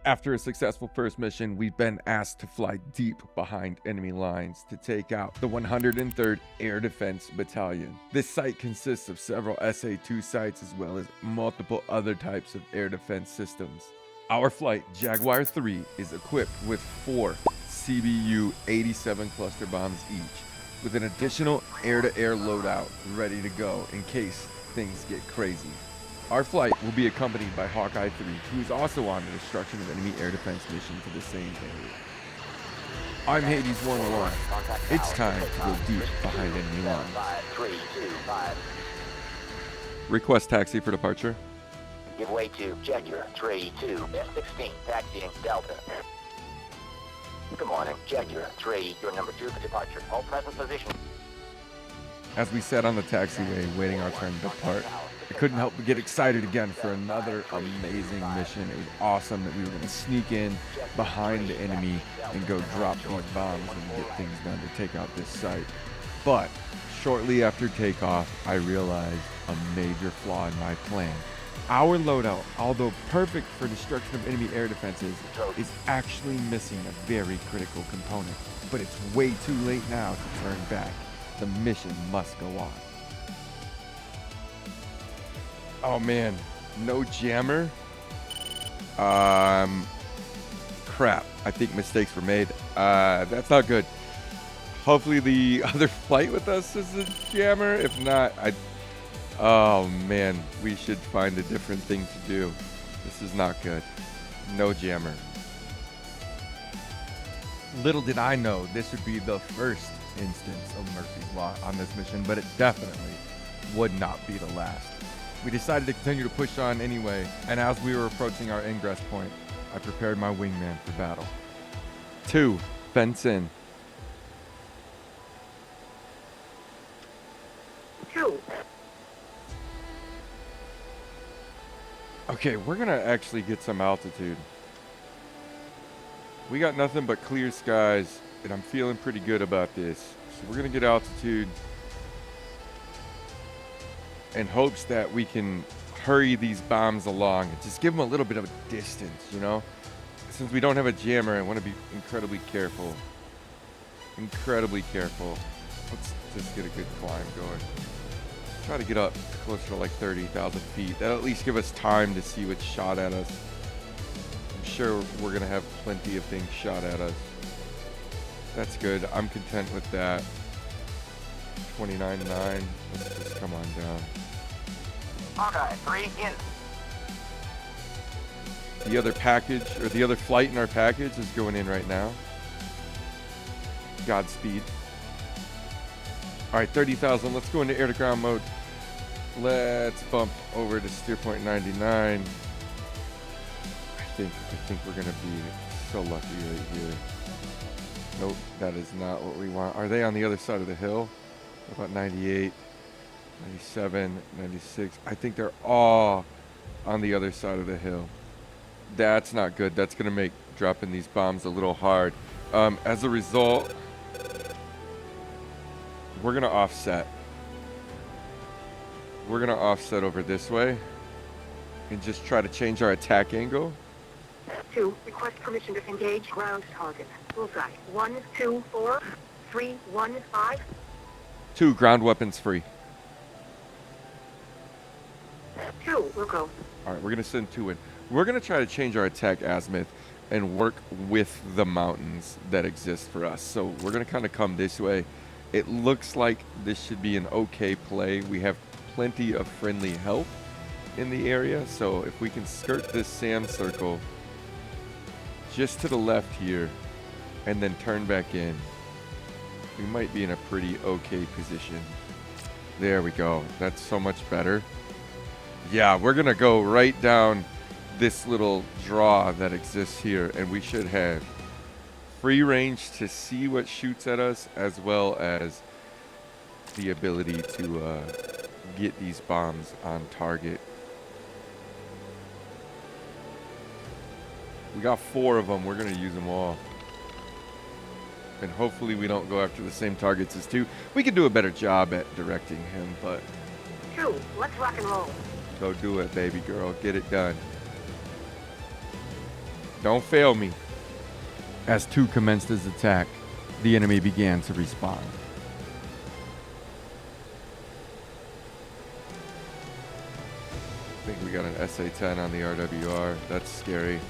After a successful first mission, we've been asked to fly deep behind enemy lines to take out the 103rd Air Defense Battalion. This site consists of several SA-2 sites as well as multiple other types of air defense systems. Our flight, Jaguar 3, is equipped with 4 CBU-87 cluster bombs each, with an additional air-to-air loadout ready to go in case things get crazy. Our flight will be accompanied by Hawkeye 3, who is also on the destruction of enemy air defense mission to the same area. I'm Hades 101. It's time to go deep behind enemy lines. 3, 2, 5. Request taxi for departure. Give way to Jaguar 3, 2, F-16, taxiing Delta. Good morning, Jaguar 3, your number 2 for departure. All present position. As we sat on the taxiway waiting our turn to depart, I couldn't help but get excited again for another amazing mission. It was awesome that we were going to sneak in behind the enemy and go drop these bombs and get things done to take out this site. But shortly after takeoff, I realized a major flaw in my plan. Our loadout, although perfect for destruction of enemy air defenses, is actually missing a very critical component. But it's way too late now to turn back. The mission must go on. Oh man, no jammer? Crap, I think mistakes were made. That's not good. Hopefully the other flight with us is a jammer. If not, oh man, we should find a different thing to do. This is not good. No jammer. Little did I know this would be the first instance of Murphy's Law on this mission, but it definitely would not be the last. We decided to continue to push on anyway, and as we were approaching our ingress point, I prepared my wingman for battle. 2, fence in. 2. Okay, we're gonna actually get some altitude. We got nothing but clear skies, and I'm feeling pretty good about this. So we're gonna get altitude in hopes that we can hurry these bombs along and just give them a little bit of a distance, you know? Since we don't have a jammer, I want to be incredibly careful. Incredibly careful. Let's just get a good climb going. Try to get up closer to like 30,000 feet. That'll at least give us time to see what's shot at us. I'm sure we're going to have plenty of things shot at us. That's good. I'm content with that. 29.9. Let's just come on down. Hawkeye 3, in. The other package, or the other flight in our package is going in right now. Godspeed. All right, 30,000. Let's go into air-to-ground mode. Let's bump over to steer point 99. I think we're going to be so lucky right here. Nope, that is not what we want. Are they on the other side of the hill? About 98, 97, 96. I think they're all on the other side of the hill. That's not good. That's going to make dropping these bombs a little hard. As a result, we're going to offset. We're going to offset over this way and just try to change our attack angle. 2, request permission to engage ground target. Bullseye. 1, 2, 4, 3, 1, 5. 2, ground weapons free. 2, we'll go. All right, we're going to send 2 in. We're going to try to change our attack azimuth and work with the mountains that exist for us. So we're going to kind of come this way. It looks like this should be an okay play. We have plenty of friendly help in the area. So if we can skirt this sand circle just to the left here and then turn back in, we might be in a pretty okay position. There we go. That's so much better. Yeah, we're going to go right down this little draw that exists here, and we should have free range to see what shoots at us, as well as the ability to get these bombs on target. We got 4 of them. We're going to use them all. And hopefully we don't go after the same targets as 2. We can do a better job at directing him, but 2, let's rock and roll. go do it, baby girl. Get it done. Don't fail me. As 2 commenced his attack, the enemy began to respond. I think we got an SA-10 on the RWR. That's scary.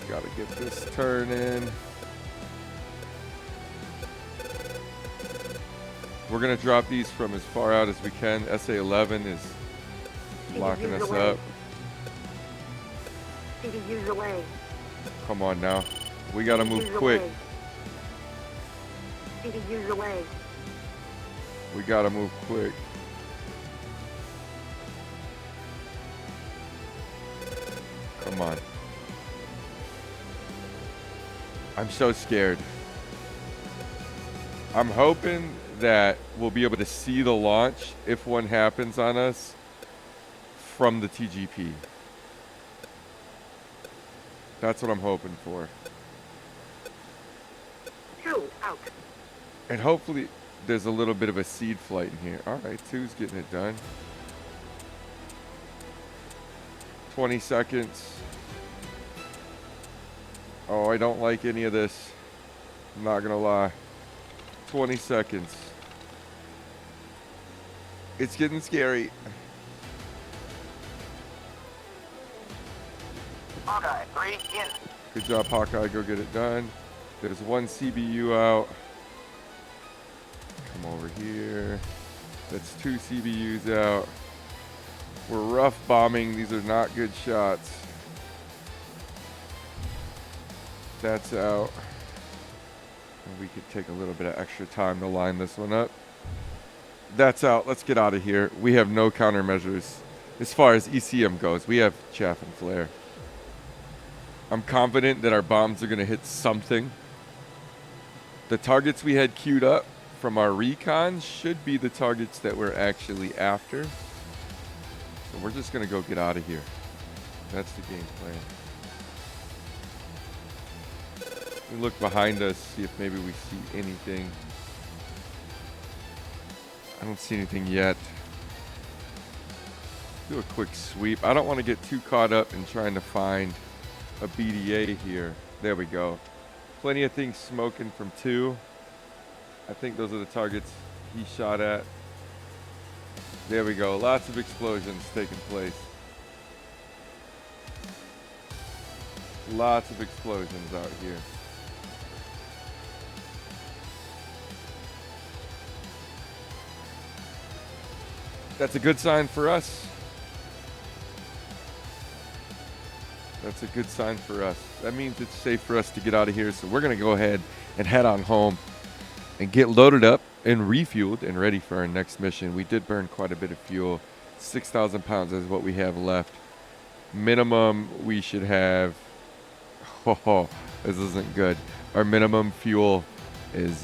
Gotta get this turn in. We're gonna drop these from as far out as we can. SA-11 is locking us up. CDU's away. Come on now. We gotta move CDU's quick. away. CDU's away. We gotta move quick. Come on. I'm so scared. I'm hoping that we'll be able to see the launch if one happens on us from the TGP. That's what I'm hoping for. 2 out. And hopefully there's a little bit of a seed flight in here. All right, 2's getting it done. 20 seconds. Oh, I don't like any of this. I'm not gonna lie. 20 seconds. It's getting scary. Hawkeye, 3 in. Good job, Hawkeye. Go get it done. There's 1 CBU out. Come over here. That's 2 CBUs out. We're rough bombing. These are not good shots. That's out. And we could take a little bit of extra time to line this one up. That's out. Let's get out of here. We have no countermeasures as far as ECM goes. We have chaff and flare. I'm confident that our bombs are going to hit something. The targets we had queued up from our recon should be the targets that we're actually after. So we're just going to go get out of here. That's the game plan. We look behind us, see if maybe we see anything. I don't see anything yet. Do a quick sweep. I don't want to get too caught up in trying to find a BDA here. There we go. Plenty of things smoking from 2. I think those are the targets he shot at. There we go. Lots of explosions taking place. Lots of explosions out here. That's a good sign for us. That's a good sign for us. That means it's safe for us to get out of here. So we're going to go ahead and head on home and get loaded up and refueled and ready for our next mission. We did burn quite a bit of fuel. 6,000 pounds is what we have left. Minimum we should have. Oh, this isn't good. Our minimum fuel is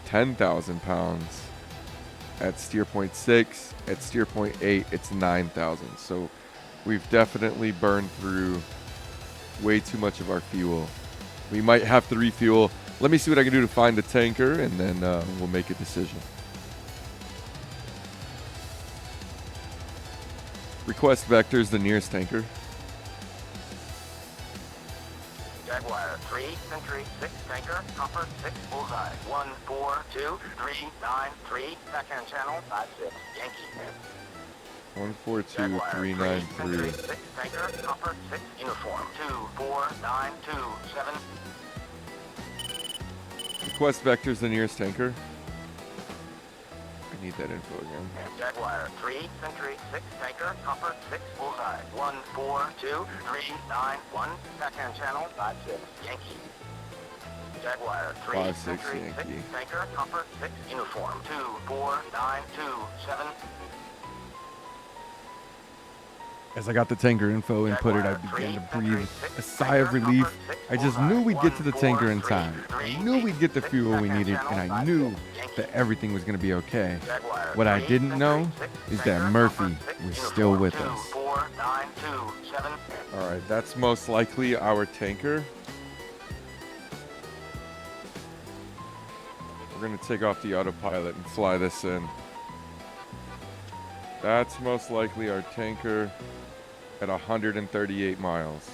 10,000 pounds. At steer point 6, at steer point 8, it's 9,000. So we've definitely burned through way too much of our fuel. We might have to refuel. Let me see what I can do to find the tanker, and then we'll make a decision. Request vectors, the nearest tanker. Jaguar, 3, Sentry, 6, Tanker, Comfort, 6, Bullseye, 1, 4, 2, 3, 9, 3, backhand channel, 5, 6, Yankee. 142393. Sentry, 6, Tanker, Comfort, 6, Uniform, 2, 4, 9, 2, 7. Request vectors, the nearest tanker. I need that info again. Jaguar, 3, Sentry, 6, Tanker, Comfort, 6, Bullseye, 1, 4, 2, 3, 9, 1, backhand channel, 5, 6, Yankee. Jaguar, 3, 5, 6, Sentry, 6, Yankee. Tanker, Comfort, 6, Uniform, 2, 4, 9, 2, 7. As I got the tanker info inputted, I began to breathe a sigh of relief. I just knew we'd get to the tanker in time. I knew we'd get the fuel we needed, and I knew that everything was going to be okay. What I didn't know is that Murphy was still with us. All right, that's most likely our tanker. We're going to take off the autopilot and fly this in. That's most likely our tanker at 138 miles.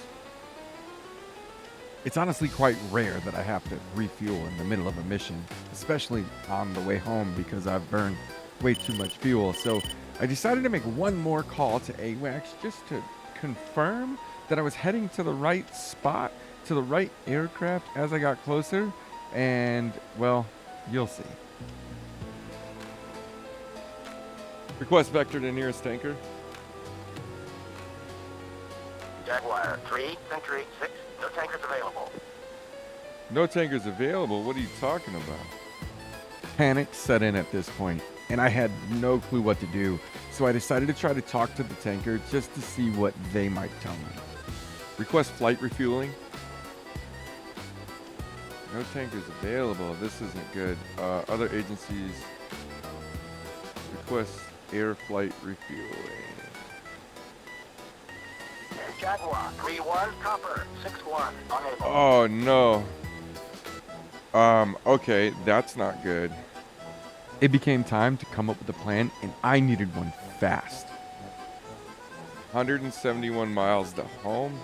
It's honestly quite rare that I have to refuel in the middle of a mission, especially on the way home because I've burned way too much fuel. So I decided to make one more call to AWACS just to confirm that I was heading to the right spot, to the right aircraft as I got closer. And, well, you'll see. Request vector to nearest tanker. Jaguar 3, Century 6, no tankers available. No tankers available? What are you talking about? Panic set in at this point, and I had no clue what to do. So I decided to try to talk to the tanker just to see what they might tell me. Request flight refueling. No tankers available. This isn't good. Other agencies request air flight refueling. Jaguar 3-1, Copper 6-1, unable. Oh no. Okay, that's not good. It became time to come up with a plan, and I needed one fast. 171 miles to home.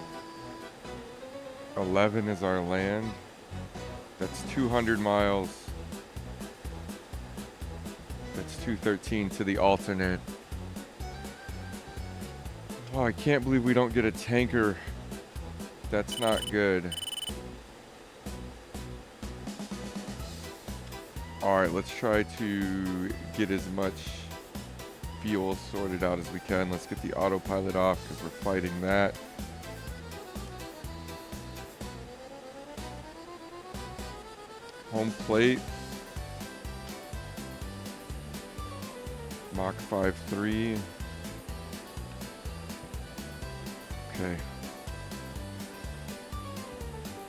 11 is our land. That's 200 miles. That's 213 to the alternate. Oh, I can't believe we don't get a tanker. That's not good. All right, let's try to get as much fuel sorted out as we can. Let's get the autopilot off because we're fighting that. Home plate. Mach 5.3. Okay.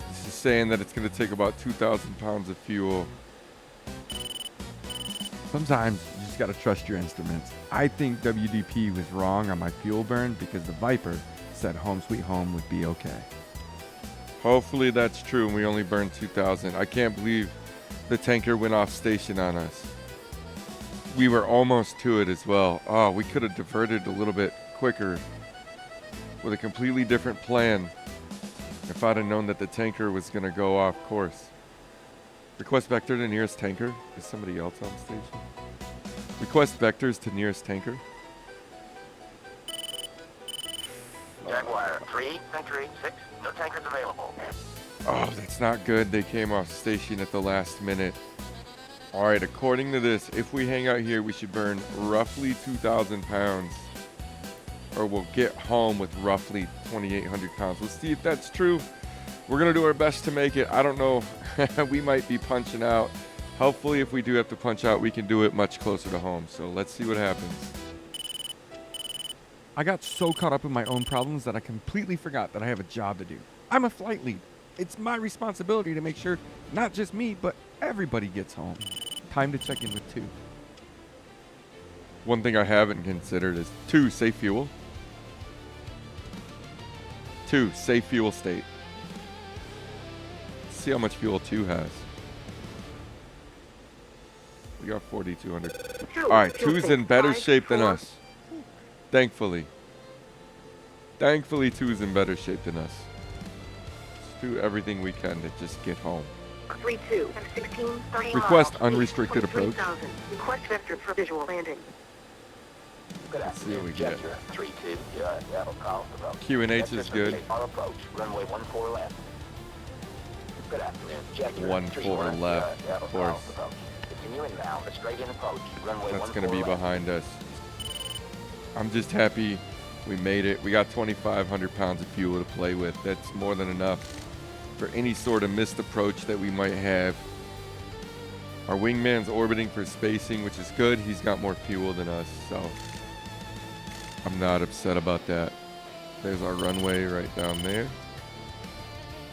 This is saying that it's going to take about 2,000 pounds of fuel. Sometimes you just gotta trust your instruments. I think WDP was wrong on my fuel burn because the Viper said home sweet home would be okay. Hopefully that's true and we only burned 2,000. I can't believe the tanker went off station on us. We were almost to it as well. Oh, we could have diverted a little bit quicker with a completely different plan if I'd have known that the tanker was going to go off course. Request vector to nearest tanker. Is somebody else on station? Request vectors to nearest tanker. Jaguar 3, Century 6, no tankers available. Oh, that's not good. They came off station at the last minute. All right, according to this, if we hang out here, we should burn roughly 2,000 pounds. Or we'll get home with roughly 2,800 pounds. Let's see if that's true. We're going to do our best to make it. I don't know. We might be punching out. Hopefully, if we do have to punch out, we can do it much closer to home. So let's see what happens. I got so caught up in my own problems that I completely forgot that I have a job to do. I'm a flight lead. It's my responsibility to make sure not just me, but everybody gets home. Time to check in with 2. One thing I haven't considered is 2, safe fuel. 2, safe fuel state. Let's see how much fuel 2 has. We got 4,200. All right, 2's in better shape than us. Thankfully. Thankfully, 2's in better shape than us. Let's do everything we can to just get home. 3-2, F-16, 30 Request miles, unrestricted approach. 23,000. Request vector for visual landing. Good Let's see what we afternoon, get. Jester 3-2, yeah, Seattle Collins approach. QNH is good. Our approach, runway 14 left. Good afternoon, Jester 14 left, of course. Continuing now, a straight in approach, runway 14 That's going to be left. behind us. I'm just happy we made it. We got 2,500 pounds of fuel to play with. That's more than enough for any sort of missed approach that we might have. Our wingman's orbiting for spacing, which is good. He's got more fuel than us, so I'm not upset about that. There's our runway right down there.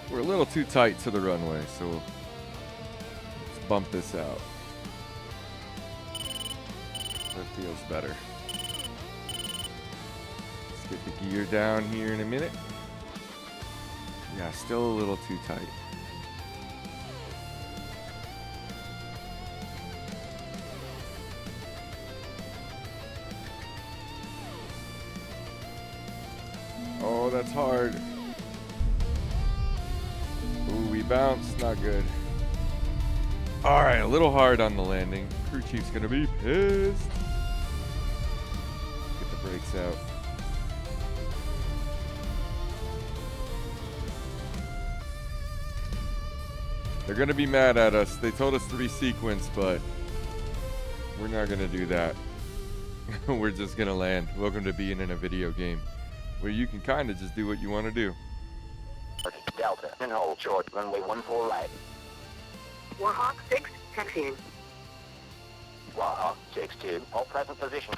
We're a little too tight to the runway, so let's bump this out. That feels better. Let's get the gear down here in a minute. Yeah, still a little too tight. that's hard. Ooh, we bounced. Not good. All right, a little hard on the landing. Crew chief's gonna be pissed. Get the brakes out. They're gonna be mad at us. They told us to resequence, but we're not gonna do that. We're just gonna land. Welcome to being in a video game where you can kind of just do what you want to do. Delta, and hold short, runway 14 right. Warhawk 6, taxiing. Warhawk 6-2, all present position.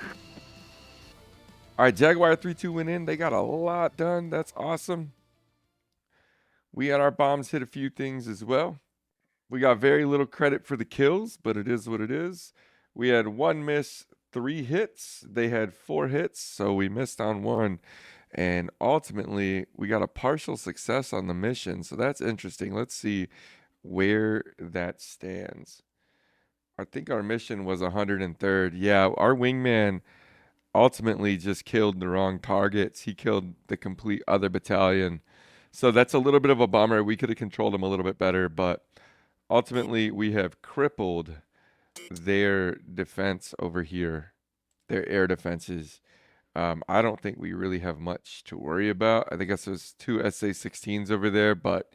All right, Jaguar 3-2 went in. They got a lot done. That's awesome. We had our bombs hit a few things as well. We got very little credit for the kills, but it is what it is. We had 1 miss, 3 hits. They had 4 hits, so we missed on 1. And ultimately, we got a partial success on the mission. So that's interesting. Let's see where that stands. I think our mission was 103rd. Yeah, our wingman ultimately just killed the wrong targets. He killed the complete other battalion. So that's a little bit of a bummer. We could have controlled him a little bit better, but ultimately we have crippled their defense over here, their air defenses. I don't think we really have much to worry about. I guess there's 2 SA-16s over there, but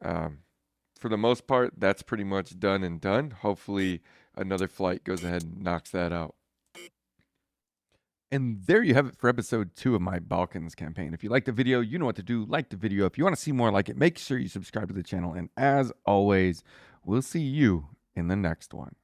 for the most part, that's pretty much done and done. Hopefully another flight goes ahead and knocks that out. And there you have it for episode 2 of my Balkans campaign. If you liked the video, you know what to do. Like the video. If you want to see more like it, make sure you subscribe to the channel. And as always, we'll see you in the next one.